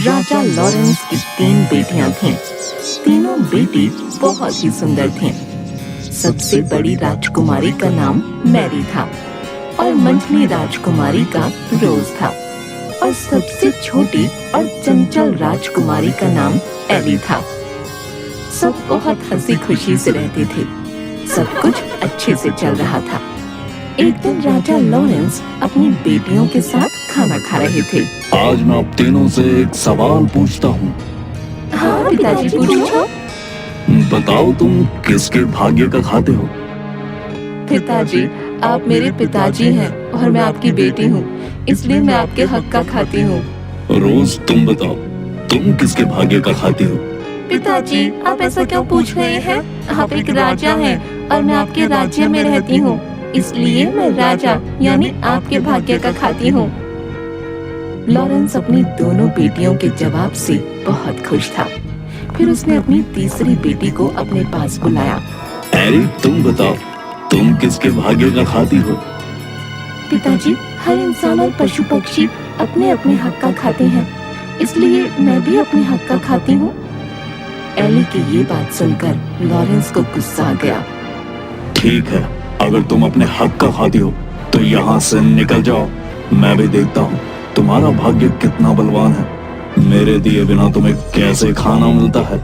राजा Lawrence की 3 बेटियां थीं। तीनों बेटी बहुत ही सुंदर थीं। सबसे बड़ी राजकुमारी का नाम मैरी था और मंझली राजकुमारी का रोज था और सबसे छोटी और चंचल राजकुमारी का नाम एली था। सब बहुत हंसी खुशी से रहते थे। सब कुछ अच्छे से चल रहा था। एक दिन राजा लॉरेंस अपनी बेटियों के साथ खाना खा रहे थे। आज मैं आप तीनों से एक सवाल पूछता हूँ। हाँ पिताजी, पूछो। बताओ तुम किसके भाग्य का खाते हो? पिताजी, आप मेरे पिताजी हैं और मैं आपकी बेटी हूँ, इसलिए मैं आपके हक का खाती हूँ। रोज तुम बताओ, तुम किसके भाग्य का खाती हो? पिताजी, आप ऐसा क्यों पूछ रहे हैं? आप एक राजा हैं और मैं आपके राज्य में रहती हूँ, इसलिए मैं राजा यानी आपके भाग्य का खाती हूँ। लॉरेंस अपनी दोनों बेटियों के जवाब से बहुत खुश था। फिर उसने अपनी तीसरी बेटी को अपने पास बुलाया। एरी, तुम बताओ, तुम किसके भाग्य का खाती हो? पिताजी, हर इंसान और पशु पक्षी अपने अपने हक का खाते हैं, इसलिए मैं भी अपने हक का खाती हूँ। एली की ये बात सुनकर लॉरेंस को गुस्सा आ गया। ठीक है, अगर तुम अपने हक का खाती हो तो यहाँ से निकल जाओ। मैं भी देखता हूँ तुम्हारा भाग्य कितना बलवान है। मेरे दिए बिना तुम्हें कैसे खाना मिलता है।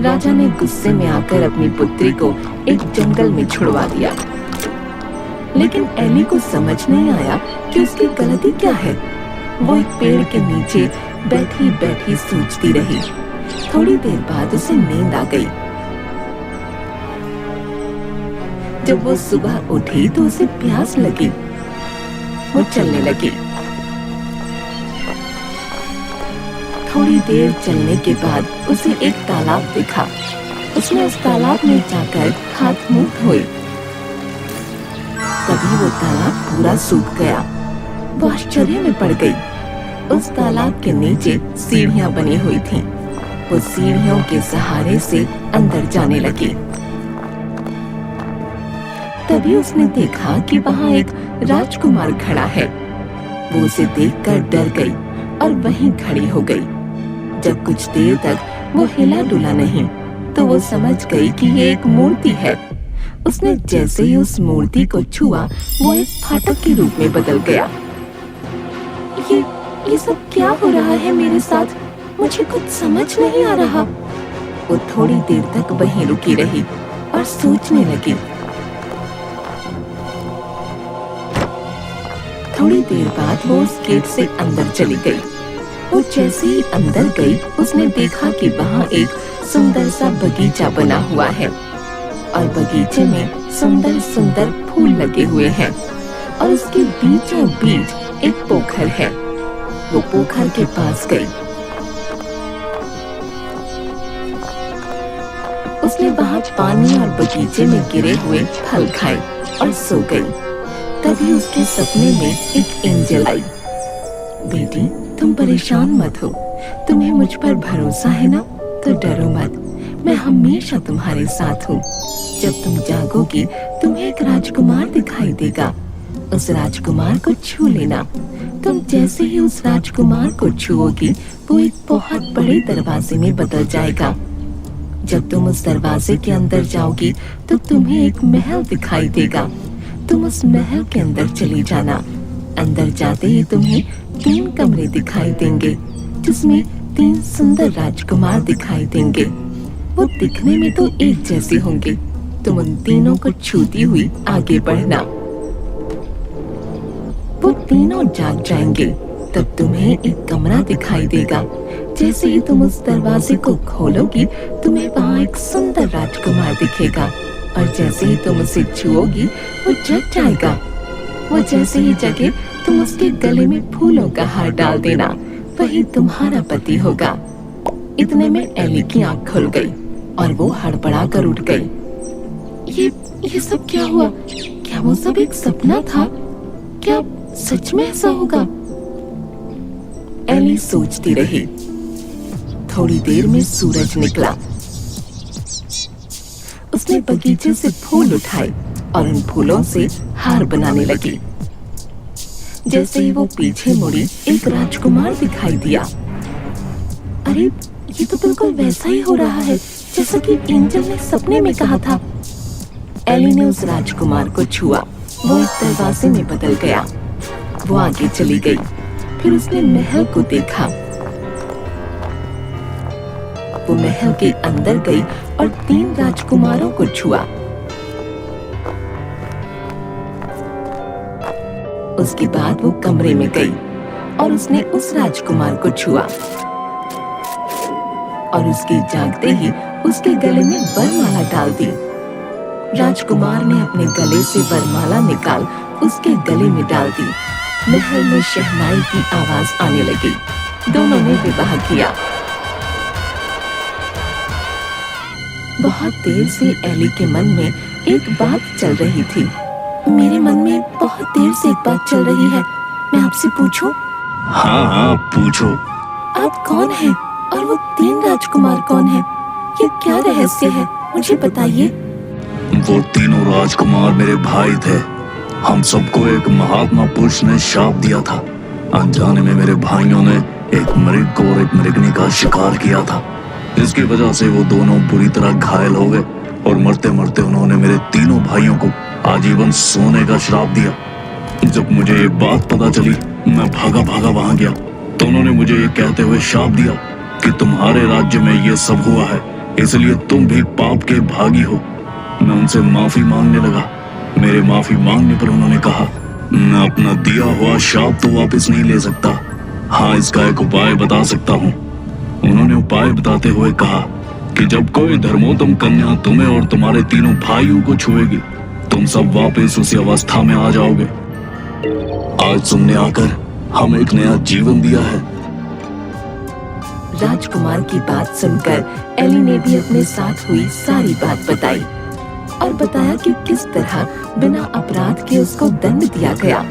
राजा ने गुस्से में आकर अपनी पुत्री को एक जंगल में छुड़वा दिया। लेकिन एली को समझ नहीं आया कि उसकी गलती क्या है। वो एक पेड़ के नीचे बैठी बैठी सोचती रही। थोड़ी देर बाद उसे नींद आ गई। जब वो सुबह उठी तो उसे प्यास लगी। वो चलने लगी। थोड़ी देर चलने के बाद उसे एक तालाब दिखा। उसने उस तालाब में जाकर हाथ मुंह धोए। तभी वो तालाब पूरा सूख गया। वो आश्चर्य में पड़ गई। उस तालाब के नीचे सीढ़ियां बनी हुई थीं। वो सीढ़ियों के सहारे से अंदर जाने लगी। तभी उसने देखा कि वहां एक राजकुमार खड़ा है। वो उसे देखकर डर गई और वहीं खड़ी हो गई। जब कुछ देर तक वो हिला डुला नहीं तो वो समझ गई कि ये एक मूर्ति है। उसने जैसे ही उस मूर्ति को छुआ वो एक फाटक के रूप में बदल गया। ये सब क्या हो रहा है मेरे साथ? मुझे कुछ समझ नहीं आ रहा। वो थोड़ी देर तक वहीं रुकी रही और सोचने लगी। थोड़ी देर बाद वो उस गेट से अंदर चली गई। वो जैसे ही अंदर गई उसने देखा कि वहाँ एक सुंदर सा बगीचा बना हुआ है और बगीचे में सुंदर सुंदर फूल लगे हुए हैं और उसके बीचों बीच एक पोखर है। वो पोखर के पास गई। उसने वहाँ पानी और बगीचे में गिरे हुए फल खाए और सो गई। तभी उसके सपने में एक एंजल आई। बेटी, तुम परेशान मत हो। तुम्हें मुझ पर भरोसा है ना? तो डरो मत, मैं हमेशा तुम्हारे साथ हूँ। जब तुम जागोगी तुम्हें एक राजकुमार दिखाई देगा। उस राजकुमार को छू लेना। तुम जैसे ही उस राजकुमार को छुओगी वो एक बहुत बड़े दरवाजे में बदल जाएगा। जब तुम उस दरवाजे के अंदर जाओगी तो तुम्हें एक महल दिखाई देगा। तुम उस महल के अंदर चली जाना। अंदर जाते ही तुम्हें 3 कमरे दिखाई देंगे जिसमें 3 सुंदर राजकुमार दिखाई देंगे। वो दिखने में तो एक जैसे होंगे। तुम उन तीनों को छूती हुई आगे बढ़ना। वो तीनों जाग जाएंगे। तब तुम्हें एक कमरा दिखाई देगा। जैसे ही तुम उस दरवाजे को खोलोगी तुम्हें वहाँ एक सुंदर राजकुमार दिखेगा और जैसे ही तुम उसे छुओगी वो जग जाएगा। वो जैसे ही जगे तुम उसके गले में फूलों का हार डाल देना। वही तुम्हारा पति होगा। इतने में एली की आंख खुल गई और वो हड़बड़ा कर उठ गई। ये सब क्या हुआ? क्या वो सब एक सपना था? क्या सच में ऐसा होगा? एली सोचती रही। थोड़ी देर में सूरज निकला। उसने बगीचे से फूल उठाए और उन फूलों से हार बनाने लगी। जैसे ही वो पीछे मुड़ी एक राजकुमार दिखाई दिया। अरे ये तो बिल्कुल वैसा ही हो रहा है जैसा कि एंजल ने सपने में कहा था। एली ने उस राजकुमार को छुआ। वो एक दरवाजे में बदल गया। वो आगे चली गई। फिर उसने महल को देखा। वो महल के अंदर गई और 3 राजकुमारों को छुआ। उसके बाद वो कमरे में गई और उसने उस राजकुमार को छुआ और उसके जागते ही उसके गले में वरमाला डाल दी। राजकुमार ने अपने गले से वरमाला निकाल उसके गले में डाल दी। महल में शहनाई की आवाज आने लगी। दोनों ने विवाह किया। बहुत देर से एली के मन में एक बात चल रही थी। मेरे मन में बहुत देर से एक बात चल रही है। मैं आपसे पूछूं? हाँ हाँ पूछो। आप कौन हैं? और वो 3 राजकुमार कौन हैं? ये क्या रहस्य है? मुझे बताइए। वो तीनों राजकुमार मेरे भाई थे। हम सबको एक महात्मा पुरुष ने श्राप दिया था। अनजाने में मेरे भाइयों ने एक मृग को और एक मृगनी का शिकार किया था। इसकी वजह से वो दोनों बुरी तरह घायल हो गए और मरते मरते उन्होंने मेरे तीनों भाइयों को आजीवन सोने का श्राप दिया। जब मुझे ये बात पता चली, मैं भागा भागा वहां गया तो उन्होंने मुझे ये कहते हुए श्राप दिया कि तुम्हारे राज्य में ये सब हुआ है, इसलिए तुम भी पाप के भागी हो। मैं उनसे माफी मांगने लगा। मेरे माफी मांगने पर उन्होंने कहा, मैं अपना दिया हुआ श्राप तो वापस नहीं ले सकता। हाँ, इसका एक उपाय बता सकता हूँ। उन्होंने उपाय बताते हुए कहा कि जब कोई धर्मोत्तम कन्या तुम्हें और तुम्हारे तीनों भाइयों को छुएगी, तुम सब वापस उसी अवस्था में आ जाओगे। आज तुमने आकर हमें एक नया जीवन दिया है। राजकुमार की बात सुनकर एली ने भी अपने साथ हुई सारी बात बताई और बताया कि किस तरह बिना अपराध के उसको दंड दिया गया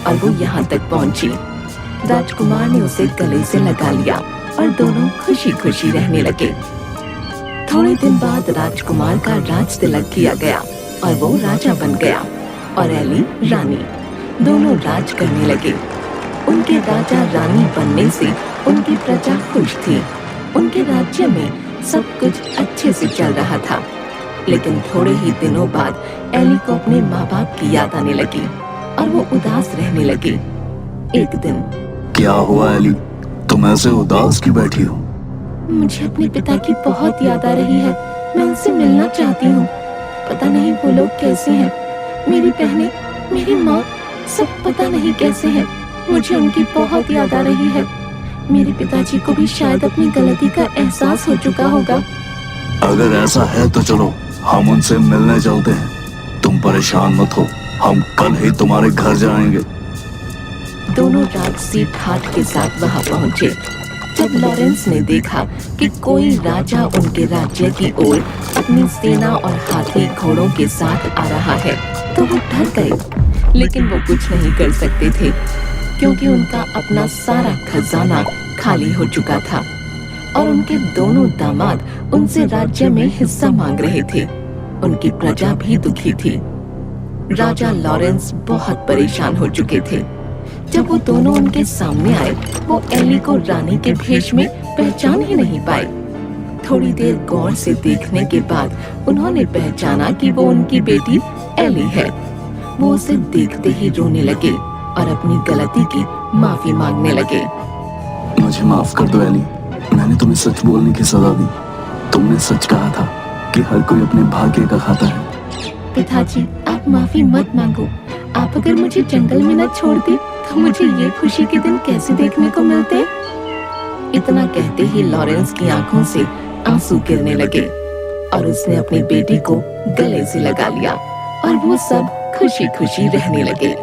और वो यहाँ तक पहुँची। राजकुमार ने उसे गले से लगा लिया और दोनों खुशी खुशी रहने लगे। थोड़े दिन बाद राजकुमार का राज तिलक किया गया और वो राजा बन गया और एली रानी। दोनों राज करने लगे। उनके राजा रानी बनने से उनकी प्रजा खुश थी। उनके राज्य में सब कुछ अच्छे से चल रहा था। लेकिन थोड़े ही दिनों बाद एली को अपने माँ बाप की याद आने लगी और वो उदास रहने लगी। एक दिन, क्या हुआ एली, तुम ऐसे उदास क्यों बैठी हो? मुझे अपने पिता की बहुत याद आ रही है। मैं उनसे मिलना चाहती हूँ। पता नहीं वो लोग कैसे हैं। मेरी बहनें, मेरी माँ, सब पता नहीं कैसे हैं। मुझे उनकी बहुत याद आ रही है। मेरे पिताजी को भी शायद अपनी गलती का एहसास हो चुका होगा। अगर ऐसा है तो चलो हम उनसे मिलने चलते हैं। तुम परेशान मत हो, हम कल ही तुम्हारे घर जाएंगे। दोनों राजसी ठाठ के साथ वहां पहुंचे। जब लॉरेंस ने देखा कि कोई राजा उनके राज्य की ओर अपनी सेना और हाथी घोड़ों के साथ आ रहा है तो वो डर गए। लेकिन वो कुछ नहीं कर सकते थे क्योंकि उनका अपना सारा खजाना खाली हो चुका था और उनके दोनों दामाद उनसे राज्य में हिस्सा मांग रहे थे। उनकी प्रजा भी दुखी थी। राजा लॉरेंस बहुत परेशान हो चुके थे। जब वो दोनों उनके सामने आए, वो एली को रानी के भेष में पहचान ही नहीं पाए। थोड़ी देर गौर से देखने के बाद उन्होंने पहचाना कि वो उनकी बेटी एली है। वो उसे देखते ही रोने लगे और अपनी गलती की माफी मांगने लगे। मुझे माफ कर दो एली, मैंने तुम्हें सच बोलने की सजा दी। तुमने सच कहा था कि हर कोई अपने भाग्य का खाता है। पिताजी, आप माफी मत मांगो। आप अगर मुझे जंगल में न छोड़ते तो मुझे ये खुशी के दिन कैसे देखने को मिलते। इतना कहते ही लॉरेंस की आंखों से आंसू गिरने लगे और उसने अपनी बेटी को गले से लगा लिया और वो सब खुशी खुशी रहने लगे।